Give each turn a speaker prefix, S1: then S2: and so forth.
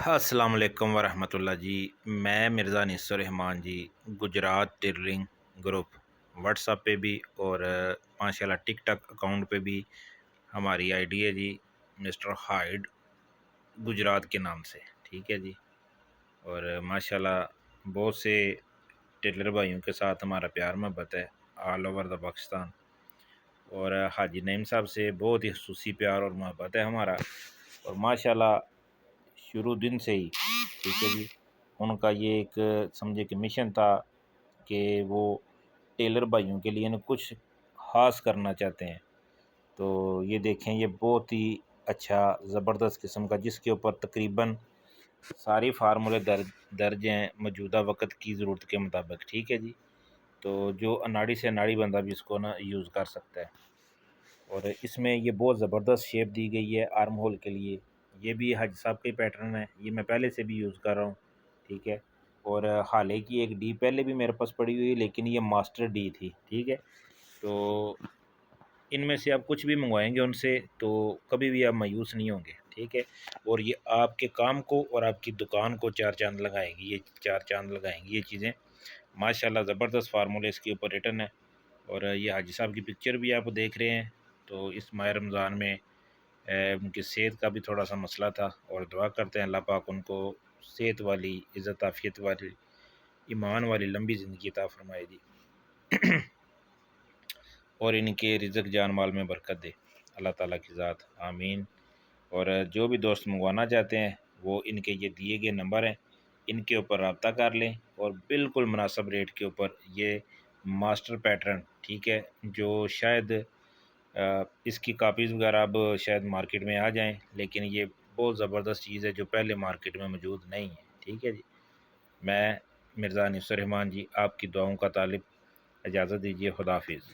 S1: السلام علیکم ورحمۃ اللہ جی۔ میں Mirza Anees Ur-Rahman ji, Gujarat tailoring group WhatsApp پہ بھی اور ماشاءاللہ ٹک ٹاک اکاؤنٹ پہ بھی ہماری آئی ڈی ہے جی، مسٹر ہائیڈ گجرات کے نام سے، ٹھیک ہے جی۔ اور ماشاءاللہ بہت سے ٹیلر بھائیوں کے ساتھ ہمارا پیار محبت ہے آل اوور دا پاکستان، اور حاجی نعیم صاحب سے بہت ہی خصوصی پیار اور محبت ہے ہمارا، اور ماشاءاللہ شروع دن سے ہی، ٹھیک ہے جی، ان کا یہ ایک سمجھے کہ مشن تھا کہ وہ ٹیلر بھائیوں کے لیے کچھ خاص کرنا چاہتے ہیں۔ تو یہ دیکھیں، یہ بہت ہی اچھا زبردست قسم کا، جس کے اوپر تقریباً ساری فارمولے درج ہیں موجودہ وقت کی ضرورت کے مطابق، ٹھیک ہے جی۔ تو جو اناڑی سے اناڑی بندہ بھی اس کو یوز کر سکتا ہے، اور اس میں یہ بہت زبردست شیپ دی گئی ہے آرم ہول کے لیے۔ یہ بھی حاجی صاحب کا ہی پیٹرن ہے، یہ میں پہلے سے بھی یوز کر رہا ہوں، ٹھیک ہے۔ اور حالے کی ایک ڈی پہلے بھی میرے پاس پڑی ہوئی ہے، لیکن یہ ماسٹر ڈی تھی، ٹھیک ہے۔ تو ان میں سے آپ کچھ بھی منگوائیں گے ان سے تو کبھی بھی آپ مایوس نہیں ہوں گے، ٹھیک ہے۔ اور یہ آپ کے کام کو اور آپ کی دکان کو چار چاند لگائیں گی، یہ چار چاند لگائیں گی یہ چیزیں، ماشاءاللہ زبردست فارمولے اس کے اوپر ریٹن ہے۔ اور یہ حاجی صاحب کی پکچر بھی آپ دیکھ رہے ہیں۔ تو اس ماہ رمضان میں ان کی صحت کا بھی تھوڑا سا مسئلہ تھا، اور دعا کرتے ہیں اللہ پاک ان کو صحت والی، عزت عافیت والی، ایمان والی لمبی زندگی عطا فرمائے جی، اور ان کے رزق جان مال میں برکت دے اللہ تعالیٰ کی ذات، آمین۔ اور جو بھی دوست منگوانا چاہتے ہیں وہ ان کے یہ دیے گئے نمبر ہیں، ان کے اوپر رابطہ کر لیں، اور بالکل مناسب ریٹ کے اوپر یہ ماسٹر پیٹرن، ٹھیک ہے، جو شاید اس کی کاپیز وغیرہ اب شاید مارکیٹ میں آ جائیں، لیکن یہ بہت زبردست چیز ہے جو پہلے مارکیٹ میں موجود نہیں ہے، ٹھیک ہے جی۔ میں مرزا انیس الرحمان جی، آپ کی دعاؤں کا طالب، اجازت دیجیے، خدا حافظ۔